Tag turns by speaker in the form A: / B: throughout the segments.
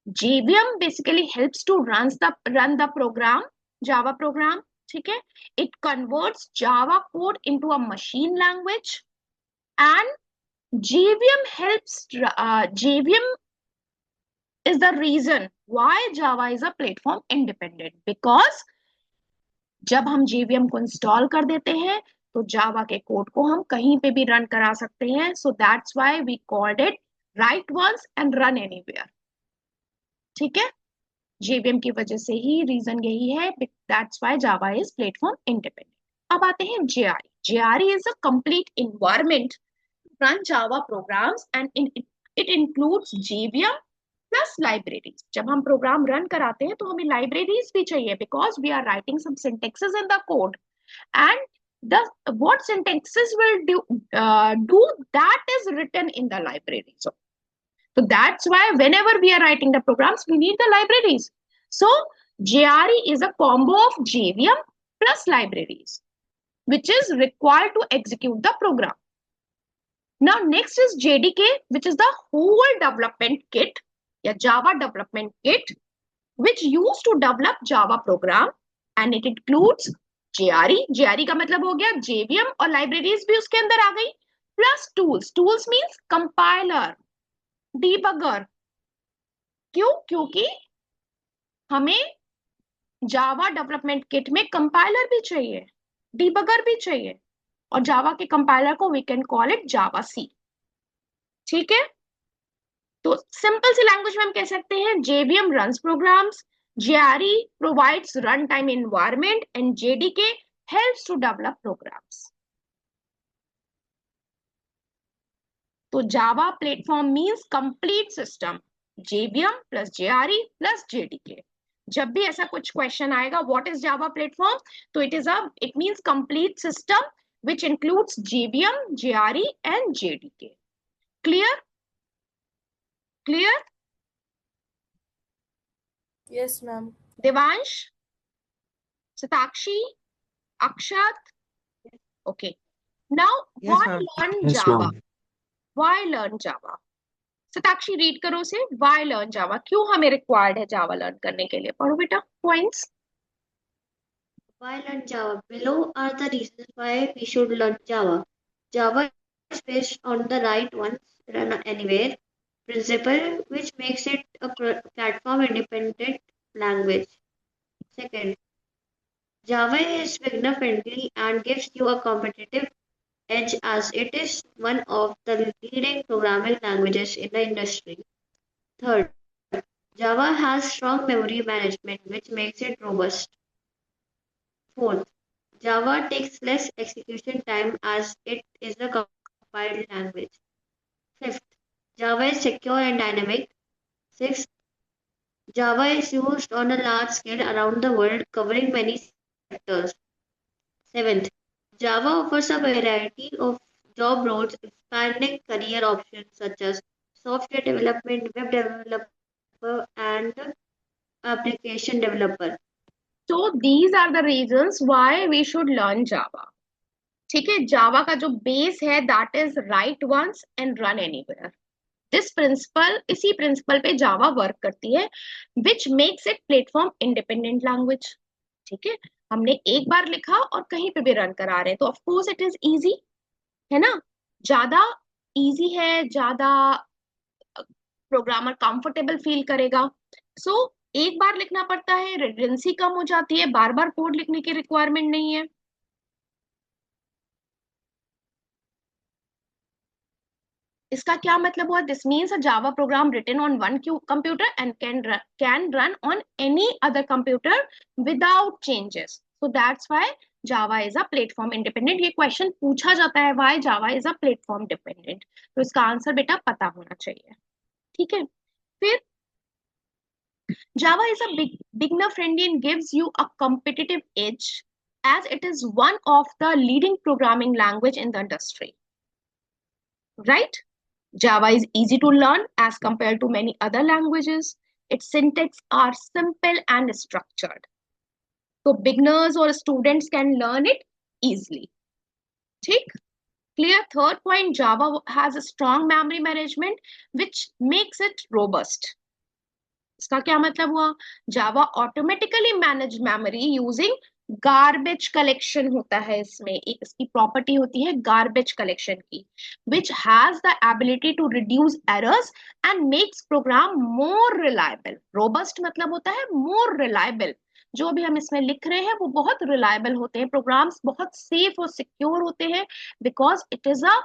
A: JVM basically helps to run the program, Java program. ठीक है? It converts Java code into a machine language, and JVM JVM is the reason why Java is a platform independent, because जब हम JVM को install कर देते हैं तो जावा के कोड को हम कहीं पे भी रन करा सकते हैं. So that's why we called it write once and run anywhere. ठीक है? JVM की वजह से ही रीजन यही है, that's why Java is platform independent. अब आते हैं JRE. JRE is a complete environment run Java programmes and it includes JVM plus libraries. जब हम प्रोग्राम रन कराते हैं तो हमें लाइब्रेरीज भी चाहिए, because we are writing some syntaxes in the code, and the what syntaxes will do that is written in the library. So that's why whenever we are writing the programs, we need the libraries. So JRE is a combo of JVM plus libraries, which is required to execute the program. Now next is JDK, which is the whole development kit, या Java development kit, which used to develop Java program, and it includes JRE. JRE का मतलब हो गया JVM, और libraries भी उसके अंदर आ गई, plus tools. Tools means compiler, debugger. क्यों? क्योंकि हमें जावा डेवलपमेंट किट में कंपाइलर भी चाहिए, डीबगर भी चाहिए, और जावा के कंपाइलर को वी कैन कॉल इट जावा सी. ठीक है? तो सिंपल सी लैंग्वेज में हम कह सकते हैं JVM runs programs, JRE provides runtime environment, and JDK helps to develop programs. तो Java platform means complete system, JVM plus JRE plus JDK. जब भी ऐसा कुछ क्वेश्चन आएगा what is Java platform, तो it means complete system which includes JVM, JRE and JDK. Clear? Clear?
B: Yes, ma'am.
A: Devansh, Satakshi, Akshat. Okay. Now,
C: Yes,
A: why
C: ma'am.
A: learn
C: Yes,
A: Java?
C: ma'am.
A: Why learn Java? Satakshi, read करो से. Why learn Java? क्यों हमें required है Java learn करने के लिए? पढ़ो बेटा. Points.
D: Why learn Java? Below are the reasons why we should learn Java. Java is based on the right ones, run anywhere principle, which makes it a platform independent language. Second, Java is beginner friendly and gives you a competitive edge as it is one of the leading programming languages in the industry. Third, Java has strong memory management, which makes it robust. Fourth, Java takes less execution time as it is a compiled language. Fifth, Java is secure and dynamic. Sixth, Java is used on a large scale around the world, covering many sectors. Seventh, Java offers a variety of job roles, expanding career options such as software development, web developer, and application developer.
A: So these are the reasons why we should learn Java. ठीक है? Java का जो base है that is write once and run anywhere. This principle, इसी principle पे Java work करती है, which makes it platform independent language. ठीक है? हमने एक बार लिखा और कहीं पे भी रन करा रहे हैं, तो of course it is easy, है ना? ज्यादा इजी है, ज्यादा प्रोग्रामर कंफर्टेबल फील करेगा. सो एक बार लिखना पड़ता है, रिडंडेंसी कम हो जाती है, बार बार कोड लिखने की रिक्वायरमेंट नहीं है. इसका क्या मतलब हुआ? This means a Java program written on one computer and can run on any other computer without changes. So that's why Java is a platform independent. ये क्वेश्चन पूछा जाता है, why Java is a platform dependent, तो इसका answer बेटा पता होना चाहिए. ठीक है? फिर Java is a beginner friendly and gives you a competitive edge as it is one of the leading programming language in the industry. Right? Java is easy to learn as compared to many other languages. Its syntax are simple and structured. So beginners or students can learn it easily. ठीक? Clear? Third point, Java has a strong memory management which makes it robust. इसका क्या मतलब हुआ? Java automatically manage memory using garbage collection होता है इसमें, एक इसकी प्रॉपर्टी होती है गार्बेज कलेक्शन की, which has the ability to reduce errors and makes program more reliable. robust मतलब होता है more reliable, जो भी हम इसमें लिख रहे हैं वो बहुत रिलायबल होते हैं, प्रोग्राम्स बहुत सेफ और सिक्योर होते हैं, because it is a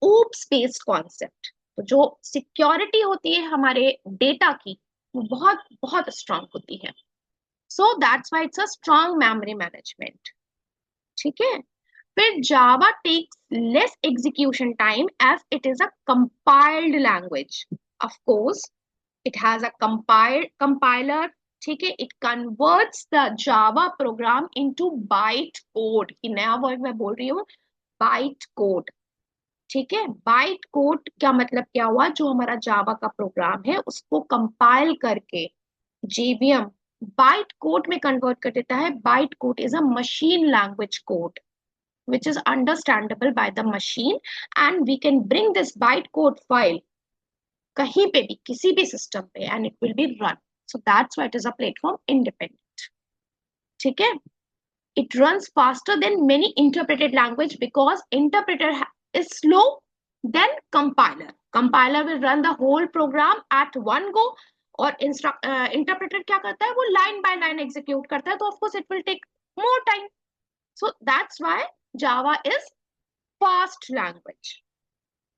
A: oops based concept. तो जो सिक्योरिटी होती है हमारे डेटा की वो बहुत बहुत स्ट्रांग होती है। So that's why it's a strong memory management. ठीक है। फिर Java takes less execution time as it is a compiled language. Of course it has a compiler. ठीक है, it converts the Java program into byte code. ये नया word मैं बोल रही हूँ, बाइट कोड। ठीक है, बाइट कोड का मतलब क्या हुआ? जो हमारा जावा का प्रोग्राम है उसको कंपाइल करके जेवीएम बाइट कोड में कन्वर्ट कर देता है। Byte code is a machine language code which is understandable by the machine, and we can bring this bytecode file कहीं पे भी किसी भी सिस्टम पे and it will be run. So that's why it is a platform independent. ठीक है। It runs faster than many interpreted language because interpreter is slow than compiler. Compiler will run the whole program at one go, और interpreter क्या करता है? वो line by line execute करता है, तो of course it will take more time. So that's why Java is fast language.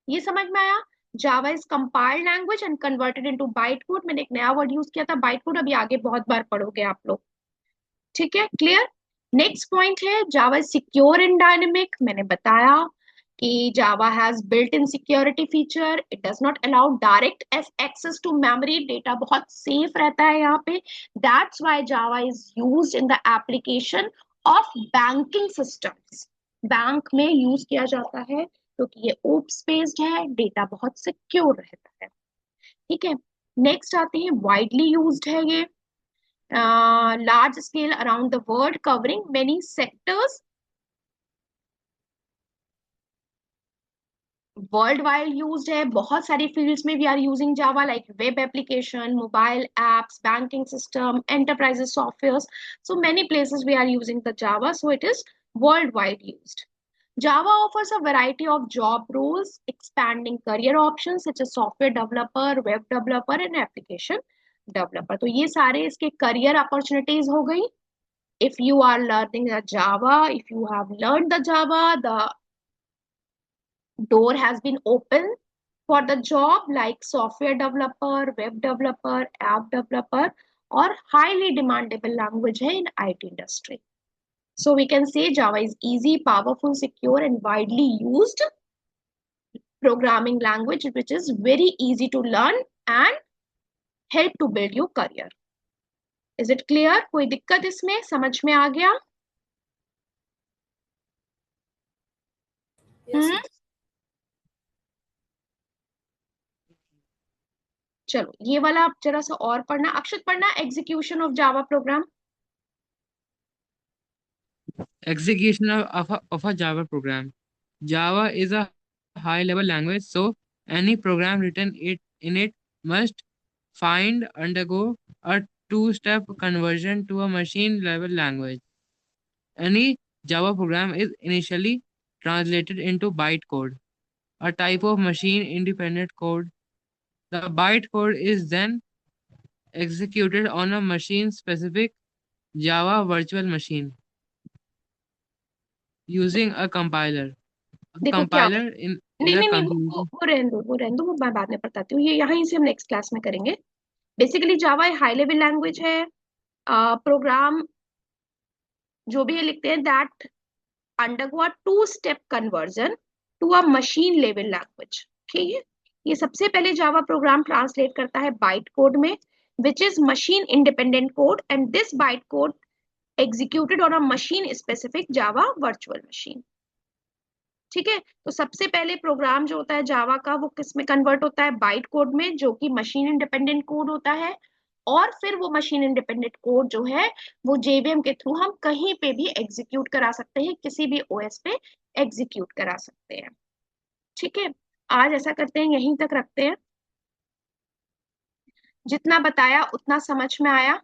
A: ये समझ में आया? Java is compiled language and converted into byte code. मैंने एक नया वर्ड यूज किया था बाइट कोड, अभी आगे बहुत बार पढ़ोगे आप लोग। ठीक है, क्लियर। नेक्स्ट पॉइंट है Java is secure and dynamic. मैंने बताया कि Java has built in security feature, it does not allow direct access to memory, data बहुत सेफ रहता है यहाँ पे। That's why Java is used in the application of banking systems. Bank में use किया जाता है क्योंकि ये ओप्स बेस्ड है, डेटा बहुत सिक्योर रहता है। ठीक है, नेक्स्ट आते हैं वाइडली यूज्ड है ये, large scale around the world covering many sectors worldwide used है, बहुत सारी फील्ड्स में we are using Java, like web application, mobile apps, banking system, enterprises software. So many places we are using the Java, so it is worldwide used. Java offers a variety of job roles, expanding career options such as software developer, web developer, and application developer. तो ये सारे इसके career opportunities हो गई. If you are learning the Java, if you have learned the Java, the door has been open for the job like software developer, web developer, app developer, or highly demandable language hai in IT industry. So we can say Java is easy, powerful, secure, and widely used programming language which is very easy to learn and help to build your career. Is it clear? कोई दिक्कत इसमें समझ में आ गया?
B: Yes,
A: हम्म,
B: ma'am.
A: चलो ये वाला आप जरा सा और पढ़ना, अक्षत पढ़ना, execution of Java program.
C: Execution of a Java program. Java is a high-level language, so any program written in it must undergo a two-step conversion to a machine-level language. Any Java program is initially translated into bytecode, a type of machine-independent code. The bytecode is then executed on a machine-specific Java virtual machine using a compiler. A
A: देखो क्या
C: compiler is
A: नहीं
C: a
A: नहीं नहीं,
C: computer.
A: वो रहने दो, वो रहने दो, वो मैं बाद में बताती हूँ, ये यहाँ से हम नेक्स्ट क्लास में करेंगे। Basically Java high level language है। प्रोग्राम जो भी ये लिखते हैं that undergo a two step conversion to a machine level language. ठीक है, ये सबसे पहले जावा प्रोग्राम ट्रांसलेट करता है बाइट कोड में, which is machine independent code, and this byte code executed on a machine specific Java virtual machine. ठीक है, तो सबसे पहले प्रोग्राम जो होता है जावा का वो किस में कन्वर्ट होता है? बाइट कोड में, जो कि मशीन इंडिपेंडेंट कोड होता है। और फिर वो मशीन इंडिपेंडेंट कोड जो है वो जेवीएम के थ्रू हम कहीं पे भी एग्जीक्यूट करा सकते हैं, किसी भी ओएस पे एग्जीक्यूट करा सकते हैं। ठीक है, आज ऐसा करते हैं, यहीं तक रखते हैं। जितना बताया उतना समझ में आया?